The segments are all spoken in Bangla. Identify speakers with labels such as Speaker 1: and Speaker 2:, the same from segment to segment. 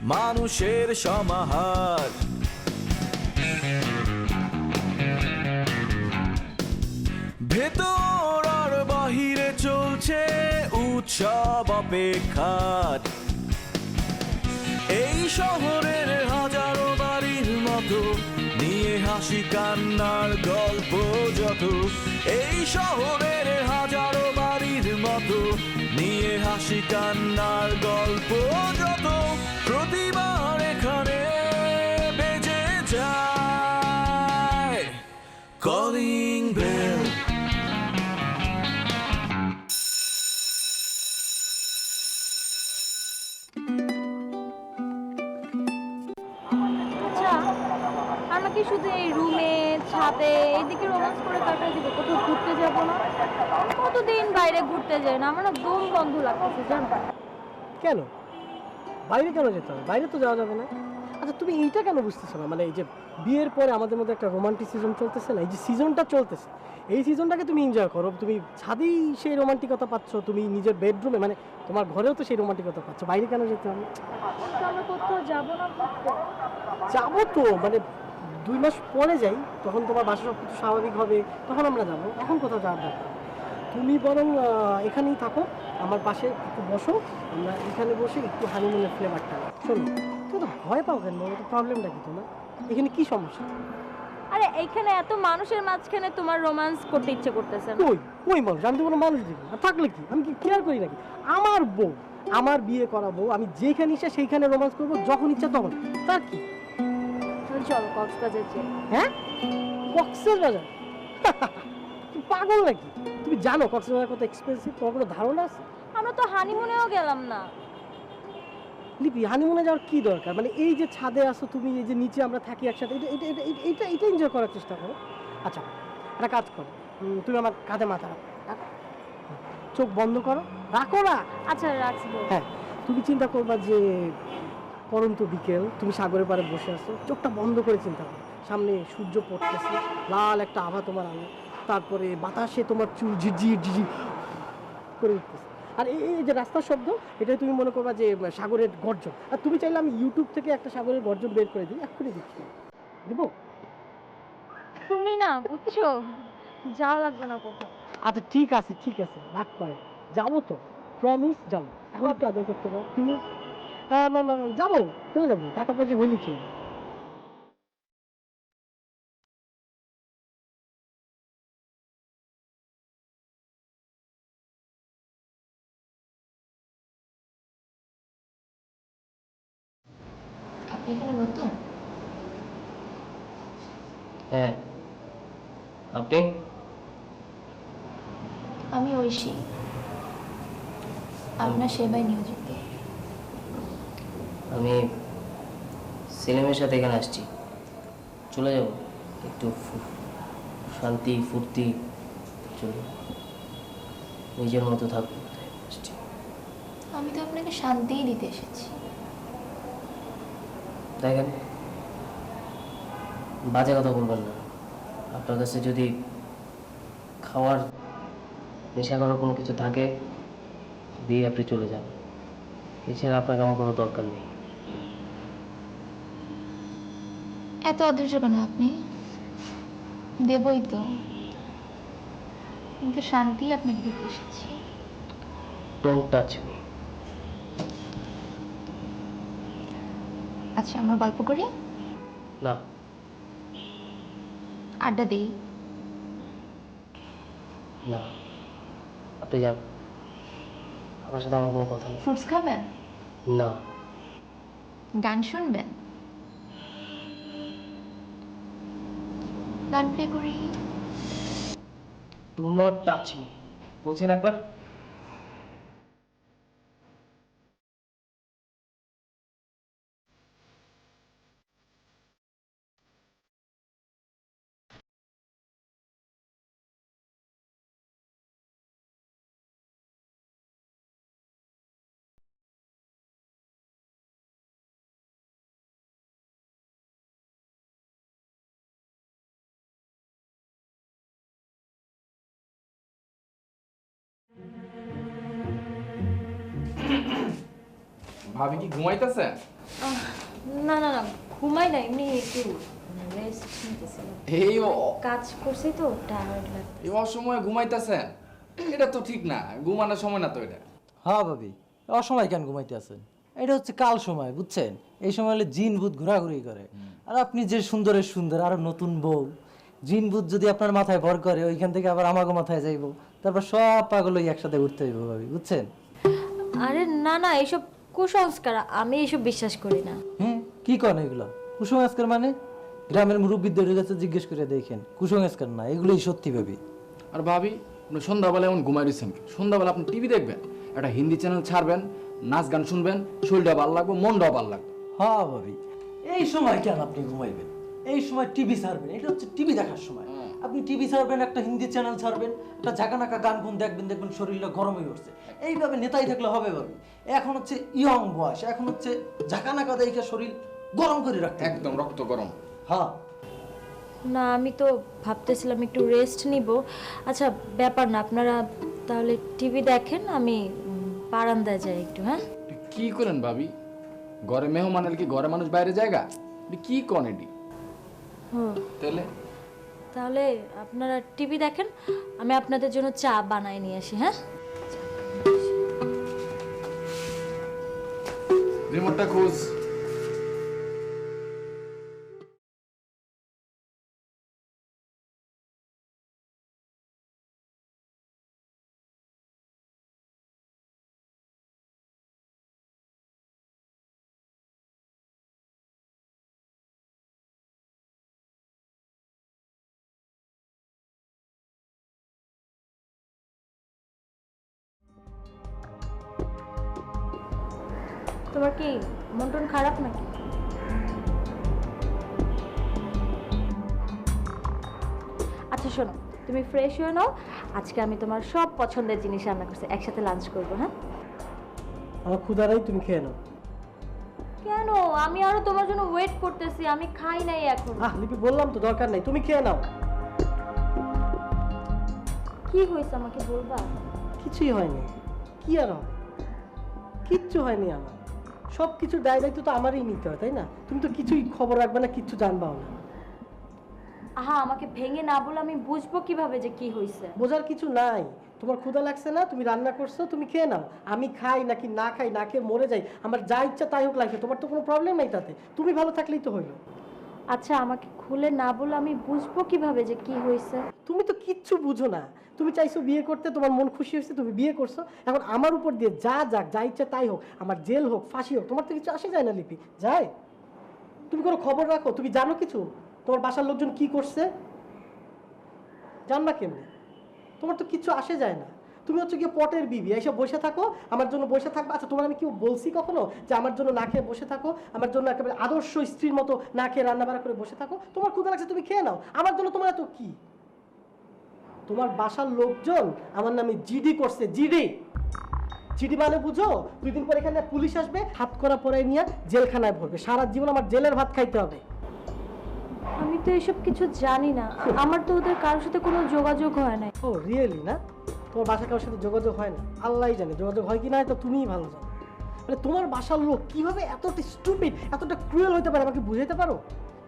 Speaker 1: মানুষের সমাহার। ভেতর আর বাহিরে চলছে উৎসব অপেক্ষার। এই শহরের হাজারো বাড়ির মতো নিয়ে হাসি কান্নার গল্প যত। এই শহরের হাজারো বাড়ির মতো নিয়ে হাসি কান্নার গল্প যত। প্রতিবার এখানে বেজে যায় কলিং বেল।
Speaker 2: আচ্ছা, আমরা কি শুধু এই রুমে ছাদে এইদিকে রোমান্স করে কাটাই দিব? কোথাও ঘুরতে যাব না? কতদিন বাইরে ঘুরতে যাই না, আমার না দম বন্ধ লাগতেছে জানো।
Speaker 3: কেন বাইরে কেন যেতে হবে? বাইরে তো যাওয়া যাবে না। আচ্ছা তুমি এইটা কেন বুঝতেছো না? মানে এই যে বিয়ের পরে আমাদের মধ্যে একটা রোমান্টিক সিজন চলতেছে না, এই যে সিজনটা চলতেছে, এই সিজনটাকে তুমি এনজয় করো। তুমি ছাদেই সেই রোমান্টিকতা পাচ্ছ, তুমি নিজের বেডরুমে মানে তোমার ঘরেও তো সেই রোমান্টিকতা পাচ্ছ, বাইরে কেন যেতে হবে?
Speaker 2: তো আমরা কোথাও যাব না ঘুরতে?
Speaker 3: যাবো তো, মানে 2 মাস পরে যাই, তখন তোমার বাসা সব কিছু স্বাভাবিক হবে, তখন আমরা যাবো। এখন কোথাও যাওয়ার দরকার নেই। তুমি বরং এখানেই থাকো, আমার পাশে একটু বসো, আমরা এখানে বসে একটু হানিমুনের ফ্লেভারটা নিই। শোনো, তুমি তো ভয় পাও কেন? তো প্রবলেমটা কি তোমার? এখানে কি সমস্যা?
Speaker 2: আরে এইখানে এত মানুষের মাঝখানে তোমার রোমান্স করতে ইচ্ছে করতেছে না?
Speaker 3: কই কই মানুষ? আমি তো কোনো মানুষ দেখি না। থাকলে কি আমি কি কেয়ার করি নাকি? আমার বউ, আমার বিয়ে করাবো, আমি যেখানে ইচ্ছা সেইখানে রোমান্স করবো, যখন ইচ্ছা তখন। তার কি?
Speaker 2: তাহলে চলো কক্সবাজার যাই।
Speaker 3: হ্যাঁ, কক্সবাজার? তুমি পাগল নাকি? তুমি জানো কক্সবাজার কত এক্সপেন্সিভ? তোমার কোনো ধারণা আছে?
Speaker 2: আমরা তো হানিমুনেও গেলাম না।
Speaker 3: লিপি, হানিমুনে যাওয়ার কি দরকার? মানে এই যে ছাদে আসো তুমি, এই যে নিচে আমরা থাকি একসাথে, এটা এটা এটা এটা এটা এটা এনজয় করার চেষ্টা করো। আচ্ছা একটা কাজ করো, তুমি আমার কাঁধে মাথা রাখো, রাখো। চোখ বন্ধ করো, রাখো না।
Speaker 2: আচ্ছা রাখবো।
Speaker 3: হ্যাঁ, তুমি চিন্তা করবা যে পরন্ত বিকেল, তুমি সাগরের পাড়ে বসে আছো, চোখটা বন্ধ করে চিন্তা করো, সামনে সূর্য পড়তেছে, লাল একটা আভা তোমার আলো, তারপরে বাতাসে তোমার চুল ঝিরঝির ঝিঝি করে উঠতেছে। আর এই যে রাস্তার শব্দ, এটাই তুমি মনে করবা যে সাগরের গর্জন। আর তুমি চাইলে আমি ইউটিউব থেকে একটা সাগরের গর্জন বের করে দিই, এক্ষুনি দিচ্ছি, দেবো?
Speaker 2: তুমি না বুঝছো, যাওয়া লাগবে না কোথাও।
Speaker 3: আচ্ছা ঠিক আছে ঠিক আছে, রাগ করে যাবো তো, প্রমিস যাবো। এখন একটু আদর করতে পারো তুমি? হ্যাঁ না না না, যাবো, চলে যাবো, টাকা পয়সা হয়ে নিচ্ছে।
Speaker 4: আপনি এখানে নতুন?
Speaker 5: হ্যাঁ, আপনি?
Speaker 4: আমি ঐশী, আপনার সেবায় নিয়োজিত।
Speaker 5: আমি সেলিমের সাথে এখানে আসছি, চলে যাব একটু শান্তি ফুর্তি চলে নিজের মতো থাকবো, তাই আসছি।
Speaker 4: আমি তো আপনাকে শান্তিই দিতে এসেছি।
Speaker 5: দেখেন, বাজে কথা বলবেন না। আপনার কাছে যদি খাওয়ার নেশা করার কোনো কিছু থাকে দিয়ে আপনি চলে যান, এছাড়া আপনাকে আমার কোনো দরকার নেই।
Speaker 4: এত অধৈর্য কেন আপনি? দেবই তো, কিন্তু শান্তি আপনাকে দিতে এসেছি।
Speaker 5: Don't touch me.
Speaker 4: আচ্ছা আমরা গল্প করি,
Speaker 5: না,
Speaker 4: আড্ডা দিই।
Speaker 5: না, আপনি যান, আপনার সাথে আমার কোনো কথা নেই।
Speaker 4: ফ্রুটস খাবেন?
Speaker 5: না।
Speaker 4: গান শুনবেন? গান প্লে করি।
Speaker 5: ডু নট টাচ মি বলছেন একবার।
Speaker 6: ভাবি কি ঘুমাইতেছে?
Speaker 2: আহ, না না না, ঘুমাই না, এমনি একটু রেস্ট নিতেছিলাম।
Speaker 6: এই
Speaker 2: কাজ করছি তো, টায়ার্ড লাগে।
Speaker 6: এই অসময়ে ঘুমাইতেছে? এটা তো ঠিক না, ঘুমানোর সময় না তো এটা।
Speaker 7: হ্যাঁ ভাবি, অসময় কেন ঘুমাইতে আছেন? এটা হচ্ছে কাল সময়, বুঝছেন? এই সময় হলে জিন ভূত ঘোরাঘুরি করে। আর আপনি যে সুন্দরের সুন্দর, আরো নতুন বউ, জিন ভূত যদি আপনার মাথায় ভর করে, ওইখান থেকে আবার আমাকে মাথায় যাইব, তারপর সব পাগল ওই একসাথে উঠতে হইব ভাবি, বুঝছেন?
Speaker 2: আরে না না, এইসব কুসংস্কার, আমি এইসব বিশ্বাস করি না।
Speaker 7: হ্যাঁ, কি করেন এগুলো? কুসংস্কার মানে? গ্রামের মুরব্বীদের কাছে জিজ্ঞেস করে দেখেন, কুসংস্কার না, এগুলোই সত্যি ভাবি।
Speaker 6: আর ভাবি, আপনি সন্ধ্যাবেলা এমন ঘুমাই দিচ্ছেন? সন্ধ্যাবেলা আপনি টিভি দেখবেন, একটা হিন্দি চ্যানেল ছাড়বেন, নাচ গান শুনবেন, শরীরটা ভালো লাগবে, মনটাও ভালো লাগবে।
Speaker 7: হ্যাঁ ভাবি, এই সময় কেন আপনি ঘুমাইবেন? এই সময় টিভি ছাড়বেন, এটা হচ্ছে টিভি দেখার সময়। আপনি টিভি ছাড়বেন, একটা হিন্দি চ্যানেল ছাড়বেন, একটা ঝাঁকানাকা গান গুন দেখবেন, দেখবেন শরীরটা গরম হয়ে উঠছে। এইভাবে নেতাই থাকলে হবে ভাবি? এখন হচ্ছে ইয়ং বয়স, এখন হচ্ছে ঝাঁকানাকা দেখে শরীর গরম করে রাখতে হবে।
Speaker 6: একদম রক্ত গরম।
Speaker 7: হ্যাঁ,
Speaker 2: না, আমি তো ভাবতেছিলাম একটু রেস্ট নিব। আচ্ছা ব্যাপার না, আপনারা তাহলে টিভি দেখেন, আমি বারান্দায় যাই একটু। হ্যাঁ,
Speaker 6: কি করেন ভাবি? ঘরে মেহমান এলে কি ঘরে মানুষ বাইরে জায়গা? কি করেন এটি? তাহলে
Speaker 2: তাহলে আপনারা টিভি দেখেন, আমি আপনাদের জন্য চা বানায় নিয়ে আসি। হ্যাঁ,
Speaker 6: রিমোটটা খোঁজ।
Speaker 2: তোমার কি মন টন খারাপ নাকি? আচ্ছা শোনো, তুমি ফ্রেশ হয়ে নাও, আজকে আমি তোমার সব পছন্দের জিনিস রান্না করছি, একসাথে লাঞ্চ করবো। হ্যাঁ,
Speaker 3: আমার ক্ষুধারাই, তুমি খেয়ে নাও।
Speaker 2: কেন? আমি আরো তোমার জন্য ওয়েট করতেছি, আমি খাই নাই এখন।
Speaker 3: লিপি বললাম তো দরকার নাই, তুমি খেয়ে নাও।
Speaker 2: কি হয়েছে আমাকে বলবা?
Speaker 3: কিছুই হয়নি। কি আর হবে? কিচ্ছু হয়নি আমার। সব কিছুর দায় দায়িত্ব তো আমারই নিতে হয়, তাই না? তুমি তো কিছুই খবর রাখবে না, কিচ্ছু জানবাও না।
Speaker 2: আহা, আমাকে ভেঙে না বলে আমি বুঝবো কিভাবে যে কি হয়েছে?
Speaker 3: বোঝার কিছু নাই। তোমার ক্ষুধা লাগছে না, তুমি রান্না করছো, তুমি খেয়ে নাও। আমি খাই নাকি না খাই, না খেয়ে মরে যাই, আমার যা ইচ্ছা তাই হোক লাইফে, তোমার তো কোনো প্রবলেম নাই তাতে। তুমি ভালো থাকলেই তো হইলো।
Speaker 2: আচ্ছা, আমাকে খুলে না বলে আমি বুঝবো কিভাবে যে কি হয়েছে?
Speaker 3: তুমি তো কিচ্ছু বুঝো না। তুমি চাইছো বিয়ে করতে, তোমার মন খুশি হয়েছে, তুমি বিয়ে করছো। এখন আমার উপর দিয়ে যা যাক, যা ইচ্ছা তাই হোক, আমার জেল হোক, ফাঁসি হোক, তোমার তো কিছু আসে যায় না লিপি, যায়? তুমি কোনো খবর রাখো? তুমি জানো কিছু? তোমার বাসার লোকজন কি করছে জানবা কেমনে? তোমার তো কিছু আসে যায় না। তুমি হচ্ছে গিয়ে পটের বিবি, এইসব বসে থাকো, আমার জন্য বসে থাকবে। আচ্ছা, তোমার আমি কেউ বলছি কখনো যে আমার জন্য না খেয়ে বসে থাকো? আমার জন্য একেবারে আদর্শ স্ত্রীর মতো না খেয়ে রান্না বান্না করে বসে থাকো। তোমার ক্ষুধা লাগছে, তুমি খেয়ে নাও। আমার জন্য তোমার এত কি? তোমার বাসার লোকজন আমার নামে জিডি করছে। জিডি জিডি মানে বুঝো? 2 দিন পর এখানে পুলিশ আসবে, হাত করা পরে নিয়ে জেলখানায় ভরবে। সারা জীবন আমার জেলের ভাত খাইতে হবে।
Speaker 2: আমি তো এসব কিছু জানি না, আমার তো ওদের কারোর সাথে কোনো যোগাযোগ হয় নাই।
Speaker 3: ও রিয়েলি? না, তোমার বাসা কারোর সাথে যোগাযোগ হয় না? আল্লাহই জানে যোগাযোগ হয় কি না, তো তুমিই ভালো জানো। মানে তোমার বাসার লোক কিভাবে এতটা স্টুপিড, এতটা ক্রুয়েল হতে পারে, আমাকে বুঝাইতে পারো?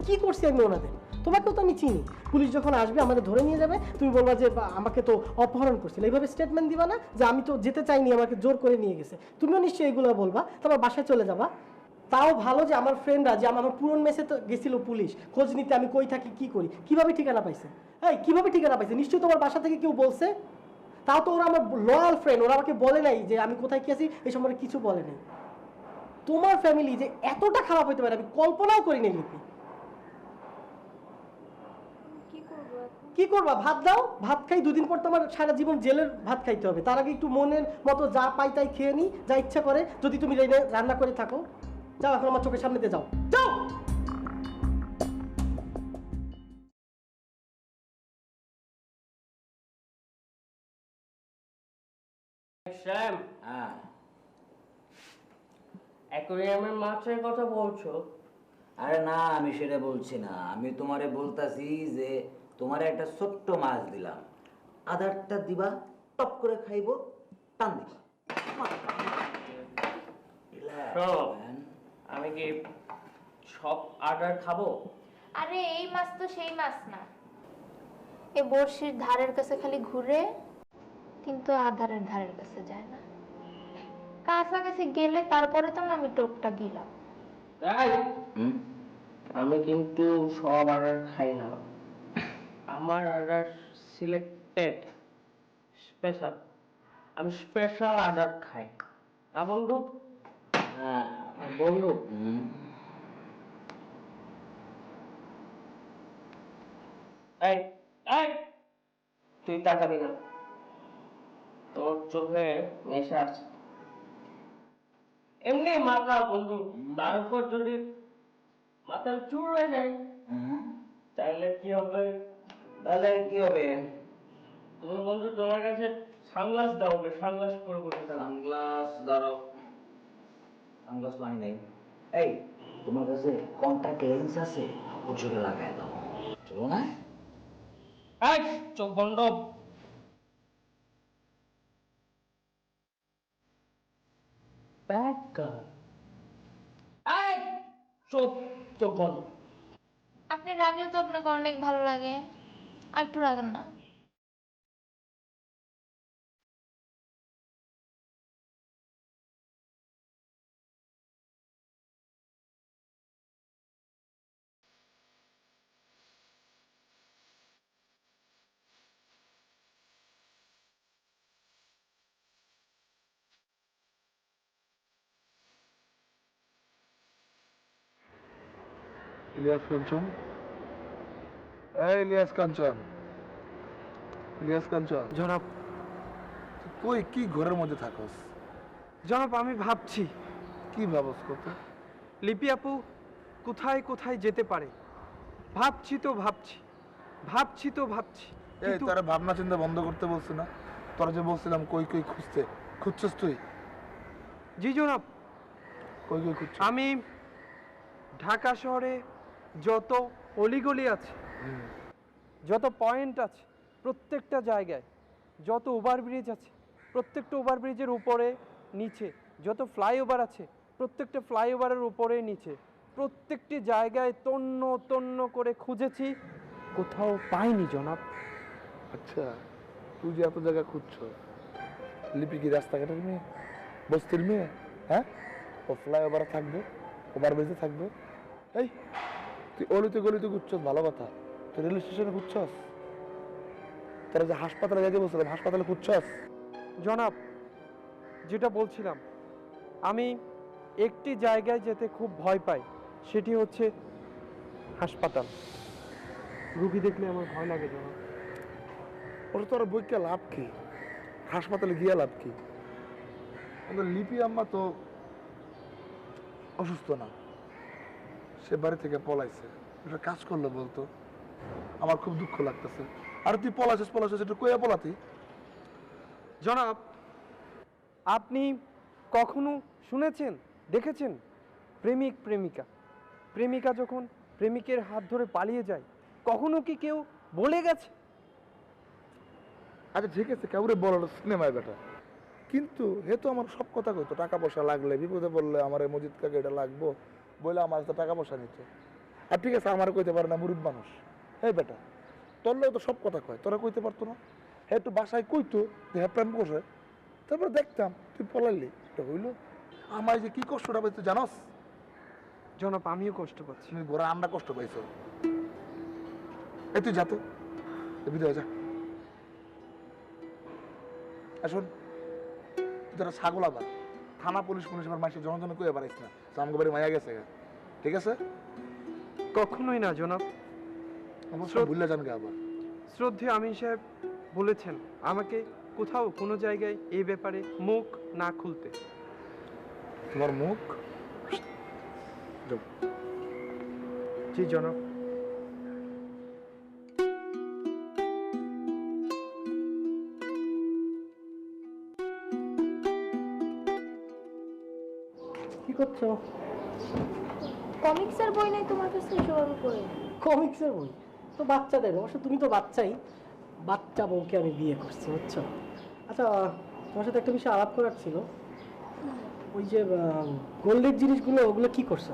Speaker 3: কি করছি আমি ওনাদের? তোমাকেও তো আমি চিনি। পুলিশ যখন আসবে আমাদের ধরে নিয়ে যাবে, তুমি বলবা যে আমাকে তো অপহরণ করছিল। এইভাবে স্টেটমেন্ট দিবা না যে আমি তো যেতে চাইনি, আমাকে জোর করে নিয়ে গেছে। তুমিও নিশ্চয়ই এগুলো বলবা, তারপর বাসায় চলে যাবা। তাও ভালো যে আমার ফ্রেন্ডরা, যে আমার পুরন মেসে তো গেছিল পুলিশ খোঁজ নিতে, আমি কই থাকি কি করি, কিভাবে ঠিকানা পাইছে? এই কিভাবে ঠিকানা পাইছে? নিশ্চয়ই তোমার বাসা থেকে কেউ বলছে। তাও তো ওরা আমার লয়াল ফ্রেন্ড, ওরা আমাকে বলে নাই যে আমি কোথায় কি আছি, এই সম্পর্কে কিছু বলে নাই। তোমার ফ্যামিলি যে এতটা খারাপ হতে পারে আমি কল্পনাও করিনি লিপি। কি করবা? ভাত দাও, ভাত খাই। 2 দিন পর তোমার সারা জীবন জেলের ভাত খাইতে হবে। তার আগে একটু মনের মতো যা পাই তাই খেয়ে নি, যা ইচ্ছা করে। যদি তুমি রান্না করে থাকো, যাও এখন আমার চোখের সামনে দিয়ে যাও, যাও।
Speaker 8: শ্যাম, অ্যাকোয়ারিয়ামের মাছের কথা বলছো?
Speaker 9: আরে না, আমি সেটা বলছি না। আমি তোমারে বলতাছি যে তোমারে একটা ছোট্ট মাছ দিলাম, আদারটা দিবা, টপ করে খাইবো, টান দিবা।
Speaker 8: শোনো, আমি কি সব আটার খাবো?
Speaker 4: আরে এই মাছ তো সেই মাছ না, এ বড়শির ধারের কাছে খালি ঘুরে কিন্তু আধারের ধারের কাছে যায় না। কাছাকাছি গেলে তারপরে তো আমি টোপটা গিলাম।
Speaker 8: তাই আমি কিন্তু সব আটার খাই না, আমার আটার সিলেক্টেড স্পেশাল, আমি স্পেশাল আটার খাই। না বন্ধু?
Speaker 9: হ্যাঁ
Speaker 8: বন্ধু এই এই তুই তাকাবি না, তোর চোখে নেশা আছে। এমনি মাথা বন্ধু, তারপর যদি মাথার চুল হয়ে যায় তাহলে কি হবে?
Speaker 9: তাহলে কি হবে?
Speaker 8: তোমার বন্ধু তোমার কাছে সানগ্লাস দাও, সানগ্লাস পরে বসে থাকো।
Speaker 9: সানগ্লাস দাঁড়াও, সানগ্লাস তো আমি নেই। এই তোমার কাছে কন্টাক্ট লেন্স আছে? ওর চোখে লাগাই দাও, চলো না?
Speaker 8: এই চোখ বন্ধ। Bad girl. এই চোখ চোখ বন্ধ।
Speaker 4: আপনি রাগলে তো আপনাকে অনেক ভালো লাগে, আর একটু রাগেন না।
Speaker 1: ইলিয়াস কাঞ্চন, এই ইলিয়াস কাঞ্চন, ইলিয়াস কাঞ্চন,
Speaker 3: জনাব,
Speaker 1: কই কি ঘরের মধ্যে থাকস?
Speaker 3: জনাব আমি ভাবছি
Speaker 1: কি ভাবস কত?
Speaker 3: লিপি আপু কোথায় কোথায় যেতে পারে। ভাবছি তো ভাবছি, ভাবছি তো ভাবছি,
Speaker 1: এই
Speaker 3: কিন্তু
Speaker 1: তারা ভাবনা চিন্তা বন্ধ করতে বলছি না? তোরা যে বলছিলাম কই কই খুঁজছিস তুই?
Speaker 3: জি জনাব,
Speaker 1: কই কই খুঁজছিস?
Speaker 3: আমি ঢাকা শহরে যত অলিগলি আছে, যত পয়েন্ট আছে, প্রত্যেকটা জায়গায় যত ওভারব্রিজ আছে, প্রত্যেকটা ওভারব্রিজের উপরে নিচে যত ফ্লাইওভার আছে, প্রত্যেকটা ফ্লাইওভারের উপরে নিচে প্রত্যেকটি জায়গায় তন্ন তন্ন করে খুঁজেছি, কোথাও পাইনি জনাব।
Speaker 1: আচ্ছা, তুই যে এত জায়গা খুঁজছ, লিপি কি রাস্তাঘাটের মেয়ে, বস্তির মেয়ে? হ্যাঁ, ও ফ্লাইওভারে থাকবে, ওভার ব্রিজে থাকবে? এই তুই অলিতে গলিতে ঘুরছস ভালো কথা, তুই রেল স্টেশনে ঘুরছস? তোরা যে হাসপাতালে যাইতে বলছিলাম, হাসপাতালে ঘুরছস?
Speaker 3: জনাব, যেটা বলছিলাম, আমি একটি জায়গায় যেতে খুব ভয় পাই, সেটি হচ্ছে হাসপাতাল। রুগী দেখলে আমার ভয় লাগে জনাব।
Speaker 1: ওটা তোর বইকে লাভ কি? হাসপাতালে গিয়ে লাভ কি? আমাদের লিপি আম্মা তো অসুস্থ না, সে বাড়ি থেকে পলাইছে। একটা কাজ করলো বলতো, আমার খুব দুঃখ লাগতেছে। আর তুই পলাইছিস একটু কইয়া পলাতি।
Speaker 3: জনাব, আপনি কখনো শুনেছেন, দেখেছেন প্রেমিক প্রেমিকা, প্রেমিকা যখন প্রেমিকের হাত ধরে পালিয়ে যায়, কখনো কি কেউ বলে গেছে?
Speaker 1: আচ্ছা ঠিক আছে, কাউরে বলো সিনেমায় বেটা, কিন্তু হে তো আমার সব কথা কইতো, টাকা পয়সা লাগলে বিপদে পড়লে আমার এই মজিদ কাকে এটা লাগবো বলে আমার তো টাকা পয়সা নিত। আর ঠিক আছে, আমার কইতে পারে না, মুরিদ মানুষ। হে বেটা, তোরলেও তো সব কথা কয়, তোরা কইতে পারতো না? হে একটু বাসায় কইতো যে হ্যাঁ প্রেম করছে, তারপরে দেখতাম তুই পলাইলি, এটা হইলো। আমার যে কি কষ্টটা পাই তুই জানস?
Speaker 3: জনাব, আমিও কষ্ট পাচ্ছি।
Speaker 1: তুমি ঘোরা আমরা কষ্ট পাইছো। এই তুই যা তো, বিদায় যা। আসুন, তুই তোরা ছাগল আবার থানা পুলিশ আবার মাসে জনজন কয়ে পারিস না আমাকে বাড়ি মায়া গেছে, ঠিক আছে?
Speaker 3: কখনোই না জনাব।
Speaker 1: অবশ্যই ভুলে যান গে আবার।
Speaker 3: শ্রদ্ধেয় আমিন সাহেব বলেছেন আমাকে কোথাও কোনো জায়গায় এই ব্যাপারে মুখ না খুলতে।
Speaker 1: তোমার মুখ?
Speaker 3: জি জনাব। কি করছো?
Speaker 2: কমিক্সের বই নেই তোমার কাছে এসব আমি পড়ে?
Speaker 3: কমিক্সের বই তো বাচ্চাদের, অবশ্য তুমি তো বাচ্চাই, বাচ্চা বউকে আমি বিয়ে করছি, বুঝছো? আচ্ছা, তোমার সাথে একটা বিষয় আলাপ করার ছিল। ওই যে গোল্ডের জিনিসগুলো ওগুলো কি করছো?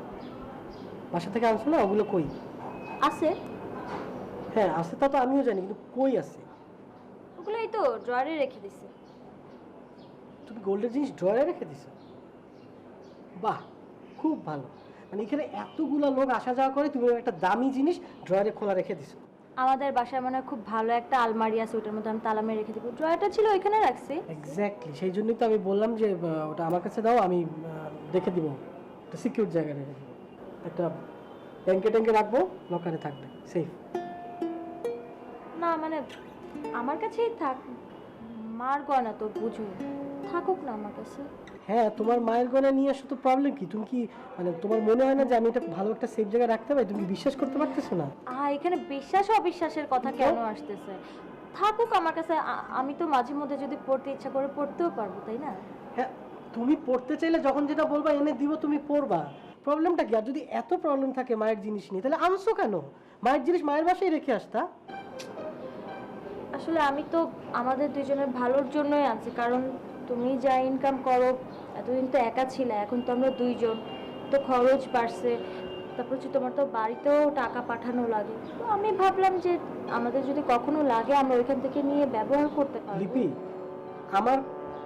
Speaker 3: বাসা থেকে আনছো না? ওগুলো কই?
Speaker 2: আছে
Speaker 3: হ্যাঁ আছে, তা তো আমিও জানি, কিন্তু কই আছে?
Speaker 2: ওগুলো এই তো ড্রয়ারে রেখে দিছি।
Speaker 3: তুমি গোল্ডের জিনিস ড্রয়ারে রেখে দিছো? বাহ, খুব ভালো। মানে এখানে এতগুলা লোক আসা যাওয়া করে, তুমি একটা দামি জিনিস ড্রয়ারে খোলা রেখে দিছো।
Speaker 2: আমাদের বাসায় মনে হয় খুব ভালো একটা আলমারি আছে, ওটার মধ্যে আমি তালা মেরে রেখে দিব। ড্রয়ারটা ছিল ওইখানে রাখছি।
Speaker 3: এক্স্যাক্টলি, সেই জন্যই তো আমি বললাম যে ওটা আমার কাছে দাও, আমি দেখে দিব, একটা সিকিউর জায়গায় রেখে দিব। একটা ব্যাংকে ট্যাঙ্কে রাখবো, লকারে থাকবে, সেফ।
Speaker 2: না মানে আমার কাছেই থাক, মার গয়না তো বুঝো, থাকুক না আমার কাছে।
Speaker 3: হ্যাঁ, তোমার মায়ের গয়না নিয়ে আসো তো প্রবলেম কি? তুমি কি মানে তোমার মনে হয় না যে আমি এটা ভালো একটা সেফ জায়গায় রাখতে পারি? তুমি কি বিশ্বাস করতে পারতেছো না?
Speaker 2: এখানে বিশ্বাস অবিশ্বাসের কথা কেন আসতেছে? থাকুক আমার কাছে, আমি তো মাঝে মধ্যে যদি পড়তে ইচ্ছা করে পড়তেও পারবো, তাই না?
Speaker 3: হ্যাঁ, তুমি পড়তে চাইলে যখন যেটা বলবা এনে দিব, তুমি পড়বা। প্রবলেমটা কি? আর যদি এত প্রবলেম থাকে মায়ের জিনিস নিয়ে, তাহলে আনছো কেন? মায়ের জিনিস মায়ের বাসায় রেখে আসতা।
Speaker 2: আসলে আমি তো আমাদের দুজনের ভালোর জন্যই আনছি, কারণ তুমি যা ইনকাম করো, এতদিন তো একা ছিলে, এখন তো আমরা দুইজন, তো খরচ বাড়ছে, তারপর হচ্ছে তোমার তো বাড়িতেও টাকা পাঠানো লাগে। তো আমি ভাবলাম যে আমাদের যদি কখনো লাগে আমরা ওইখান থেকে নিয়ে ব্যবহার করতে পারবো।
Speaker 3: লিপি, আমার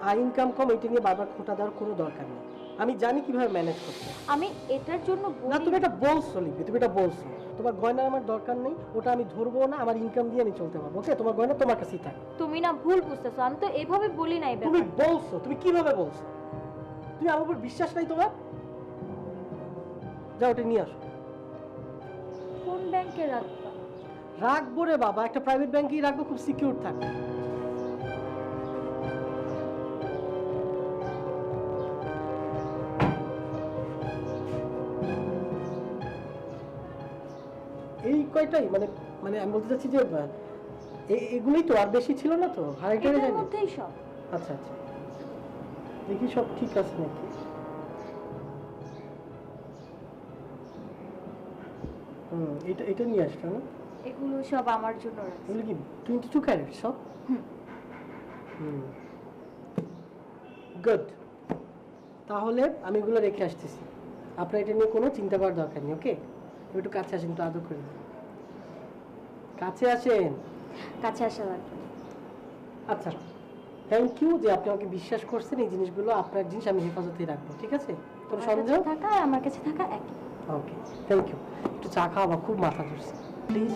Speaker 3: আয় ইনকাম কম, এটা নিয়ে বারবার খোঁটা দেওয়ার কোনো দরকার নেই। আমি জানি কিভাবে ম্যানেজ করতে।
Speaker 2: আমি এটার জন্য
Speaker 3: না, তুমি এটা বলছো লিপি, তুমি এটা বলছো। তোমার গয়না আমার দরকার নেই, ওটা আমি ধরবো না, আমার ইনকাম দিয়ে আমি চলতে পারবো। ওকে, তোমার গয়না তোমার কাছেই থাক।
Speaker 2: তুমি না ভুল বুঝতেছো, আমি তো এভাবে বলি নাই।
Speaker 3: তুমি বলছো, তুমি কিভাবে বলছো? তুমি আমার উপর বিশ্বাস নাই তোমার? যাও ওটা নিয়ে আসো।
Speaker 2: কোন ব্যাংকে রাখবা?
Speaker 3: রাখবো রে বাবা, একটা প্রাইভেট ব্যাংকেই রাখবো, খুব সিকিউর থাকবে। এই কয়টাই মানে মানে আমি বলতে চাচ্ছি যে এগুলোই তো, আর বেশি ছিল না তো? আরেকটা
Speaker 2: এটার
Speaker 3: জানি।
Speaker 2: মধ্যেই সব।
Speaker 3: আচ্ছা আচ্ছা, দেখি সব ঠিক আছে নাকি। এটা এটা নিয়ে আসছো না?
Speaker 2: এগুলো সব আমার জন্য রাখছি।
Speaker 3: এগুলো কি 22 ক্যারেট সব? গুড, তাহলে আমি এগুলো রেখে আসতেছি। আপনার এটা নিয়ে কোনো চিন্তা করার দরকার নেই। ওকে, একটু কাছে আসেন, একটু আদর করে দিন। কাছে আসেন।
Speaker 2: কাছে আসা লাগবে।
Speaker 3: আচ্ছা, থ্যাংক ইউ যে আপনি আমাকে বিশ্বাস করছেন। এই জিনিসগুলো আপনার জিনিস, আমি হেফাজতেই রাখবো, ঠিক আছে? কোনো সন্দেহ?
Speaker 2: থাকা আর আমার কাছে থাকা একই।
Speaker 3: ওকে, থ্যাংক ইউ। একটু চা খাওয়া, খুব মাথা ধরছে, প্লিজ।